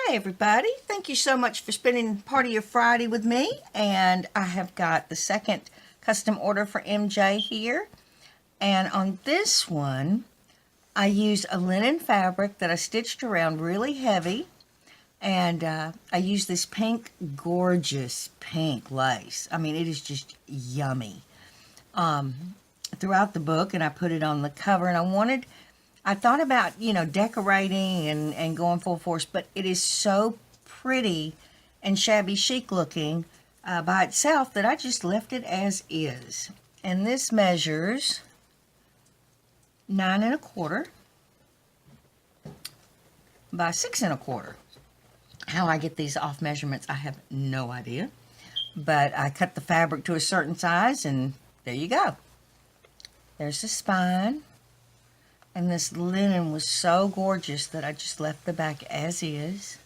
Hi everybody, thank you so much for spending part of your Friday with me, and I have got the second custom order for MJ here, and on this one I used a linen fabric that I stitched around really heavy, and I used this pink, gorgeous pink lace. I mean, it is just yummy. Throughout the book, and I put it on the cover, and I thought about, decorating and going full force, but it is so pretty and shabby chic looking by itself that I just left it as is. And this measures 9 1/4 by 6 1/4. How I get these off measurements, I have no idea. But I cut the fabric to a certain size, and there you go. There's the spine. And this linen was so gorgeous that I just left the back as is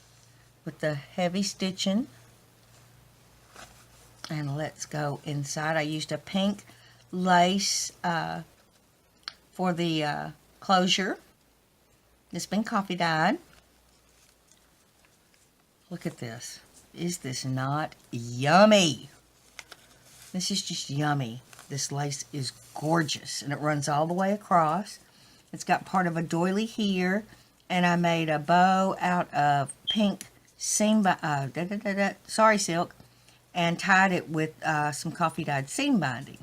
with the heavy stitching. And let's go inside. I used a pink lace for the closure. It's been coffee dyed. Look at this. Is this not yummy? This is just yummy. This lace is gorgeous, and it runs all the way across. It's got part of a doily here, and I made a bow out of pink sari silk and tied it with some coffee dyed seam binding.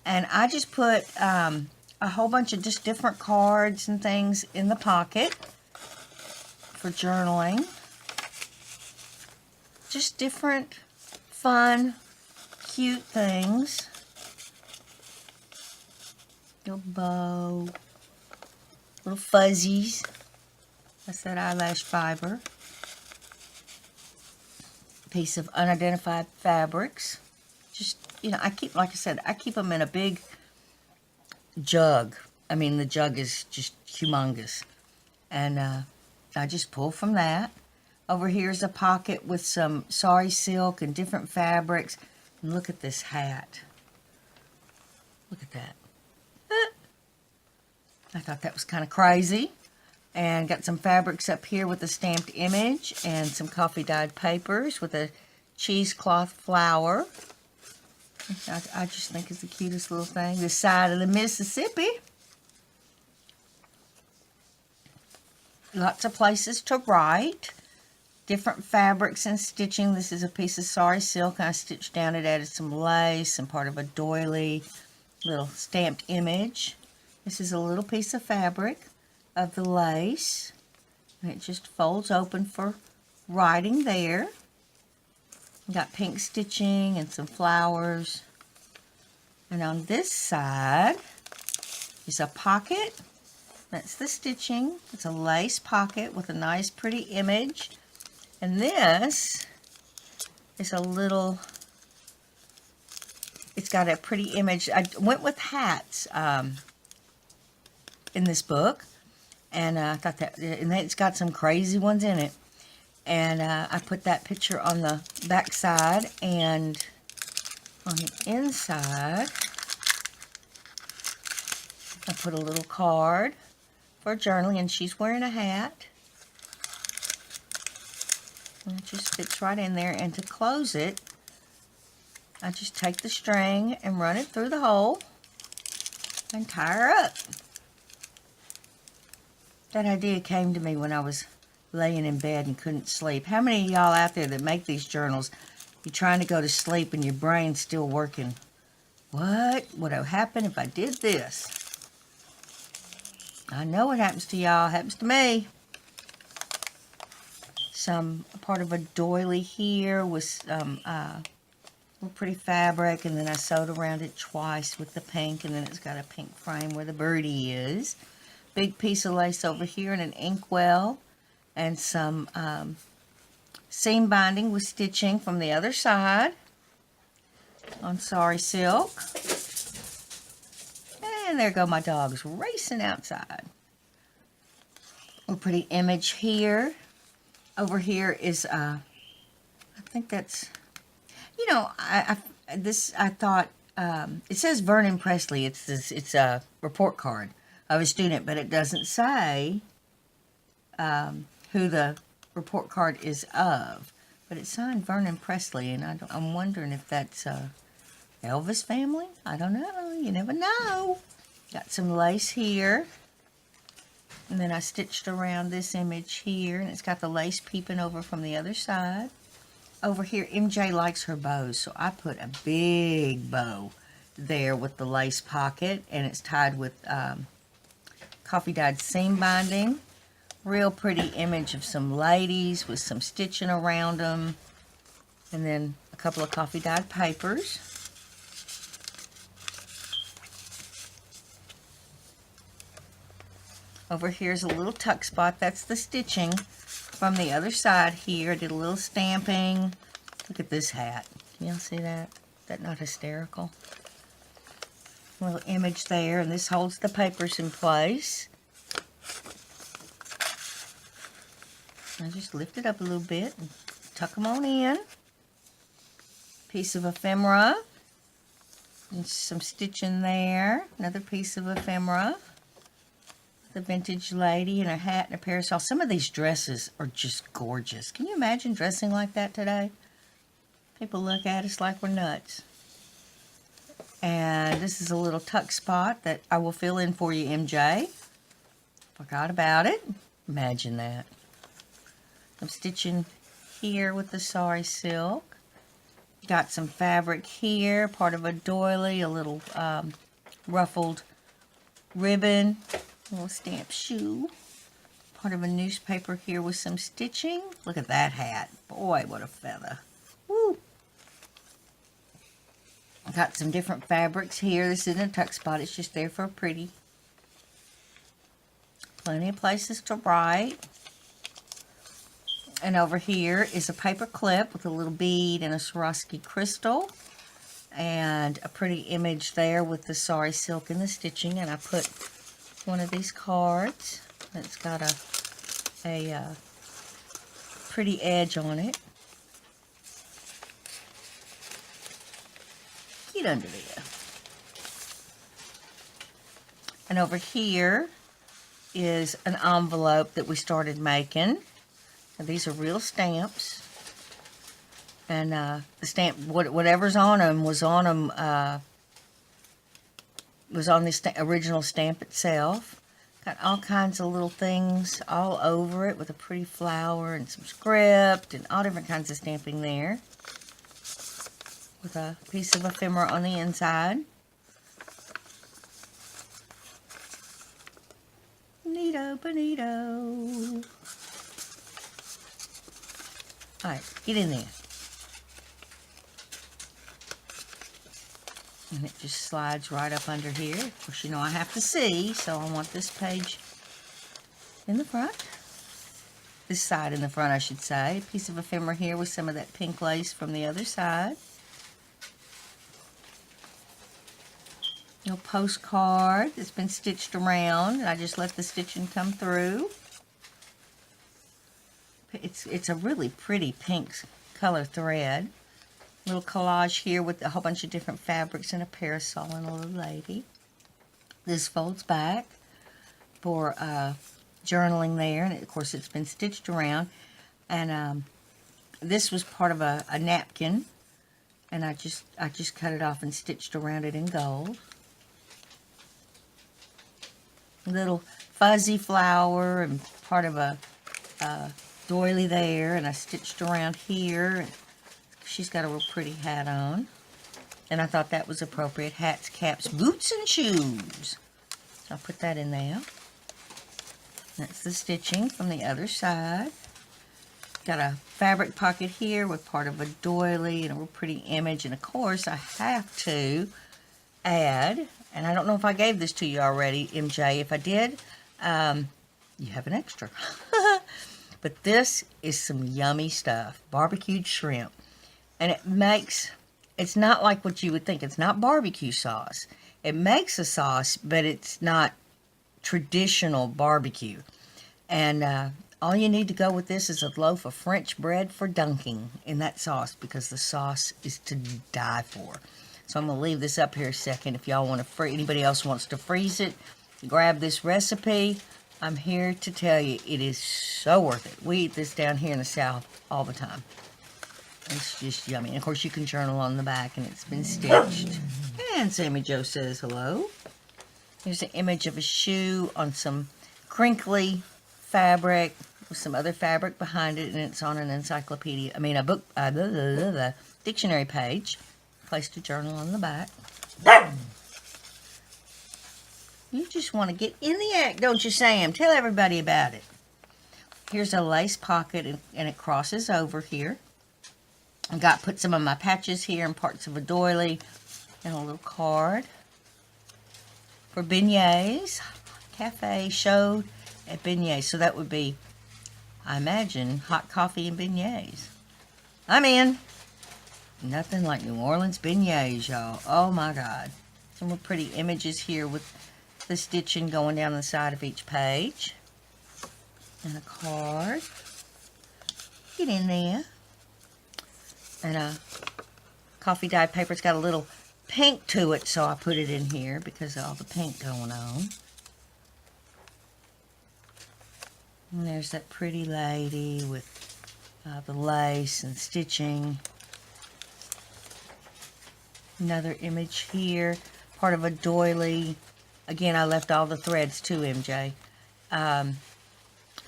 And I just put a whole bunch of just different cards and things in the pocket for journaling. Just different fun, cute things. Little bow. Little fuzzies. That's that eyelash fiber. Piece of unidentified fabrics. Just, like I said, I keep them in a big jug. I mean, the jug is just humongous. And I just pull from that. Over here's a pocket with some sari silk and different fabrics. And look at this hat. Look at that. I thought that was kind of crazy. And got some fabrics up here with a stamped image and some coffee dyed papers with a cheesecloth flower. I just think it's the cutest little thing. This side of the Mississippi. Lots of places to write. Different fabrics and stitching. This is a piece of sari silk. I stitched down it, added some lace and part of a doily. Little stamped image. This is a little piece of fabric of the lace, and it just folds open for writing there. Got pink stitching and some flowers. And on this side is a pocket. That's the stitching. It's a lace pocket with a nice pretty image. And this is a little, it's got a pretty image. I went with hats in this book, and I thought that, and it's got some crazy ones in it, and I put that picture on the back side, and on the inside I put a little card for journaling, and she's wearing a hat, and it just fits right in there. And to close it, I just take the string and run it through the hole and tie her up. That idea came to me when I was laying in bed and couldn't sleep. How many of y'all out there that make these journals, you're trying to go to sleep and your brain's still working? What would have happened if I did this? I know what happens to y'all. It happens to me. Some part of a doily here with some little pretty fabric, and then I sewed around it twice with the pink, and then it's got a pink frame where the birdie is. Big piece of lace over here and an inkwell, and some seam binding with stitching from the other side on sari silk. And there go my dogs racing outside. A pretty image here. Over here is I think that's, I thought it says Vernon Presley. It's a report card of a student, but it doesn't say who the report card is of. But it's signed Vernon Presley, and I'm wondering if that's Elvis family. I don't know. You never know. Got some lace here. And then I stitched around this image here, and it's got the lace peeping over from the other side. Over here, MJ likes her bows, so I put a big bow there with the lace pocket, and it's tied with coffee dyed seam binding. Real pretty image of some ladies with some stitching around them, and then a couple of coffee dyed papers. Over here's a little tuck spot. That's the stitching from the other side here. I did a little stamping. Look at this hat. Can y'all see that? Is that not hysterical? A little image there, and this holds the papers in place. I just lift it up a little bit and tuck them on in. Piece of ephemera. And some stitching there. Another piece of ephemera. The vintage lady in a hat and a parasol. Some of these dresses are just gorgeous. Can you imagine dressing like that today? People look at us like we're nuts. And this is a little tuck spot that I will fill in for you, MJ. Forgot about it. Imagine that. I'm stitching here with the sari silk. Got some fabric here, part of a doily, a little ruffled ribbon. A little stamp shoe. Part of a newspaper here with some stitching. Look at that hat. Boy, what a feather. Woo! Got some different fabrics here. This isn't a tuck spot. It's just there for pretty. Plenty of places to write. And over here is a paper clip with a little bead and a Swarovski crystal. And a pretty image there with the sari silk and the stitching. And I put one of these cards that's got a pretty edge on it. Get under there. And over here is an envelope that we started making. And these are real stamps. And the stamp, whatever's on them was on them. Was on this original stamp itself. Got all kinds of little things all over it with a pretty flower and some script and all different kinds of stamping there. With a piece of ephemera on the inside. Neato, bonito. Alright, get in there. And it just slides right up under here. Of course, you know I have to see, so I want this page in the front. This side in the front, I should say. A piece of ephemera here with some of that pink lace from the other side. Little postcard that's been stitched around, and I just let the stitching come through. It's a really pretty pink color thread. Little collage here with a whole bunch of different fabrics and a parasol and a little lady. This folds back for journaling there, and of course it's been stitched around. And this was part of a napkin, and I just cut it off and stitched around it in gold. Little fuzzy flower and part of a doily there, and I stitched around here. She's got a real pretty hat on. And I thought that was appropriate. Hats, caps, boots, and shoes. So I'll put that in there. That's the stitching from the other side. Got a fabric pocket here with part of a doily and a real pretty image. And of course, I have to add, and I don't know if I gave this to you already, MJ. If I did, you have an extra. But this is some yummy stuff. Barbecued shrimp. And it's not like what you would think. It's not barbecue sauce. It makes a sauce, but it's not traditional barbecue. And all you need to go with this is a loaf of French bread for dunking in that sauce, because the sauce is to die for. So I'm going to leave this up here a second. If y'all want to anybody else wants to freeze it, grab this recipe, I'm here to tell you, it is so worth it. We eat this down here in the South all the time. It's just yummy. And of course, you can journal on the back, and it's been stitched. And Sammy Joe says hello. Here's an image of a shoe on some crinkly fabric with some other fabric behind it, and it's on an encyclopedia. I mean, a book, the dictionary page. Place to journal on the back. You just want to get in the act, don't you, Sam? Tell everybody about it. Here's a lace pocket, and it crosses over here. I put some of my patches here and parts of a doily, and a little card for beignets. Cafe showed at beignets, so that would be, I imagine, hot coffee and beignets. I'm in. Nothing like New Orleans beignets, y'all. Oh my God. Some more pretty images here with the stitching going down the side of each page. And a card. Get in there. And a coffee dyed paper. It's got a little pink to it, so I put it in here because of all the pink going on. And there's that pretty lady with the lace and stitching. Another image here, part of a doily. Again, I left all the threads too, MJ. I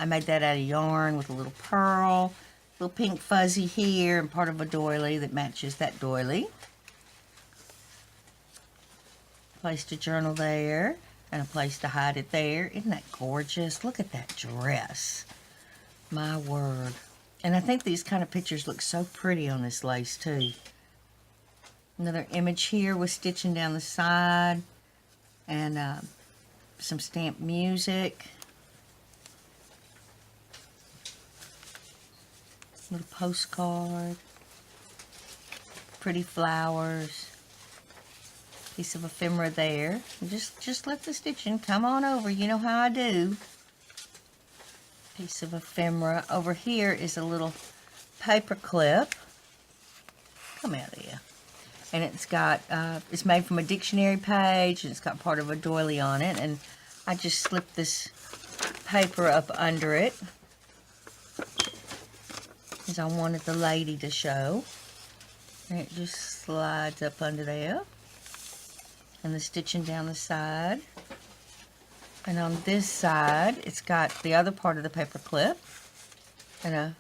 made that out of yarn with a little pearl, little pink fuzzy here, and part of a doily that matches that doily. Place to journal there, and a place to hide it there. Isn't that gorgeous? Look at that dress. My word. And I think these kind of pictures look so pretty on this lace too. Another image here with stitching down the side, and some stamped music. Little postcard. Pretty flowers. Piece of ephemera there. And just let the stitching come on over. You know how I do. Piece of ephemera. Over here is a little paper clip. Come out of here. And it's got, it's made from a dictionary page, and it's got part of a doily on it, and I just slipped this paper up under it, because I wanted the lady to show, and it just slides up under there, and the stitching down the side, and on this side, it's got the other part of the paper clip, and a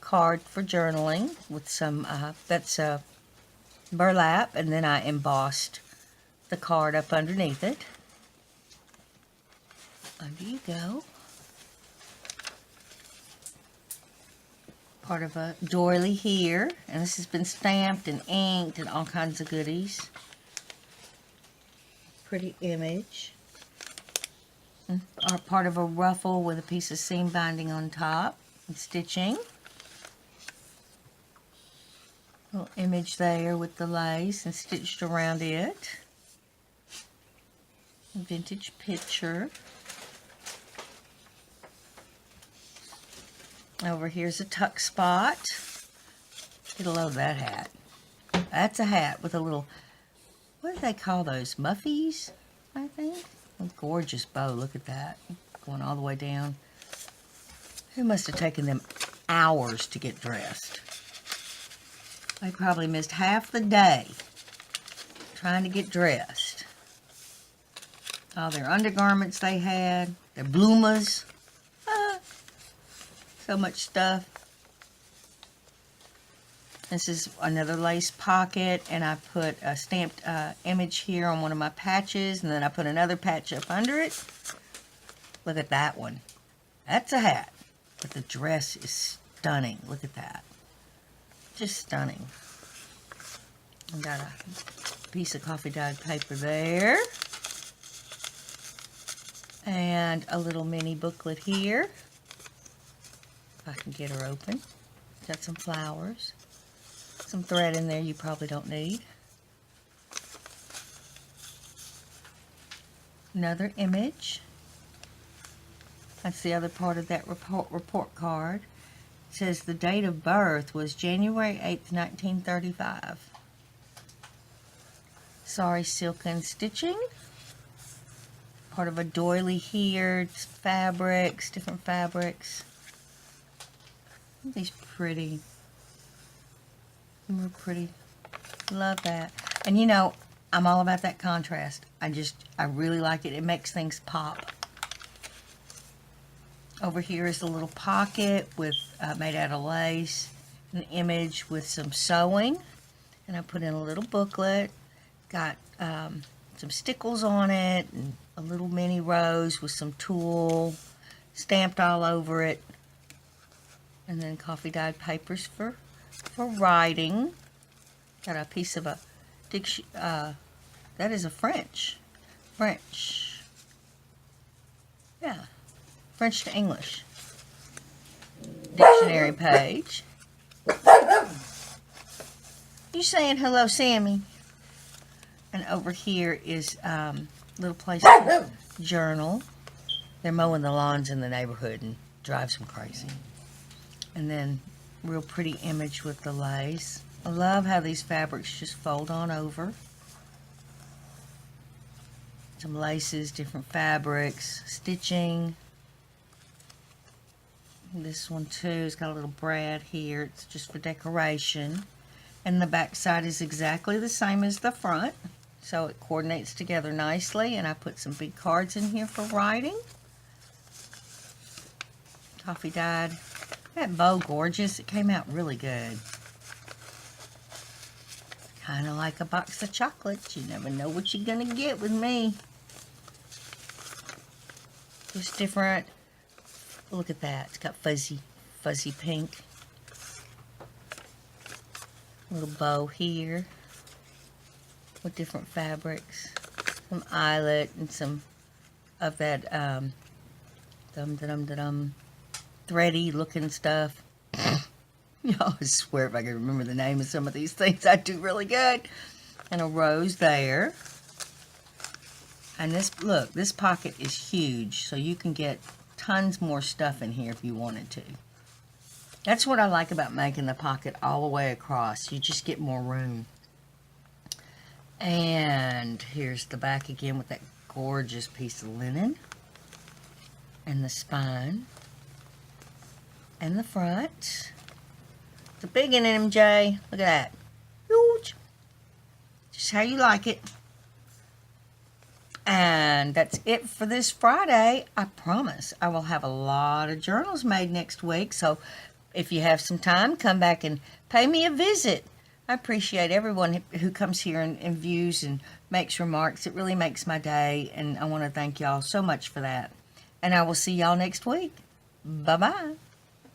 card for journaling, with some, that's a burlap, and then I embossed the card up underneath it. Under you go. Part of a doily here, and this has been stamped and inked and all kinds of goodies. Pretty image. And part of a ruffle with a piece of seam binding on top and stitching. Little image there with the lace and stitched around it. A vintage picture. Over here's a tuck spot. Get a load of that hat. That's a hat with a little, what do they call those? Muffies, I think. A gorgeous bow. Look at that. Going all the way down. It must have taken them hours to get dressed. They probably missed half the day trying to get dressed. All their undergarments they had, their bloomas, so much stuff. This is another lace pocket, and I put a stamped image here on one of my patches, and then I put another patch up under it. Look at that one. That's a hat, but the dress is stunning. Look at that. Just stunning. I've got a piece of coffee dyed paper there. And a little mini booklet here. If I can get her open. Got some flowers. Some thread in there you probably don't need. Another image. That's the other part of that report card. It says the date of birth was January 8th, 1935. Sorry, silk and stitching. part of a doily here. It's fabrics, different fabrics. Aren't these pretty? They're pretty. Love that. And you know, I'm all about that contrast. I really like it. It makes things pop. Over here is a little pocket with made out of lace, an image with some sewing, and I put in a little booklet. Got some stickles on it, and a little mini rose with some tulle stamped all over it, and then coffee dyed papers for writing. Got a piece of a that is a French, yeah, French to English dictionary page. You saying hello, Sammy? And over here is little place to journal. They're mowing the lawns in the neighborhood and drives them crazy. And then real pretty image with the lace. I love how these fabrics just fold on over. Some laces, different fabrics, stitching. This one too has got a little brad here. It's just for decoration. And the back side is exactly the same as the front. So it coordinates together nicely. And I put some big cards in here for writing. Coffee dyed. That bow gorgeous. It came out really good. Kind of like a box of chocolates. You never know what you're going to get with me. Just different. Look at that. It's got fuzzy pink. Little bow here with different fabrics. Some eyelet and some of that thready looking stuff. I swear if I could remember the name of some of these things, I'd do really good. And a rose there. And this pocket is huge, so you can get tons more stuff in here if you wanted to. That's what I like about making the pocket all the way across. You just get more room. And here's the back again with that gorgeous piece of linen. And the spine. And the front. It's a big one, MJ. Look at that. Huge. Just how you like it. And that's it for this Friday. I promise I will have a lot of journals made next week. So if you have some time, come back and pay me a visit. I appreciate everyone who comes here and views and makes remarks. It really makes my day. And I want to thank y'all so much for that. And I will see y'all next week. Bye-bye.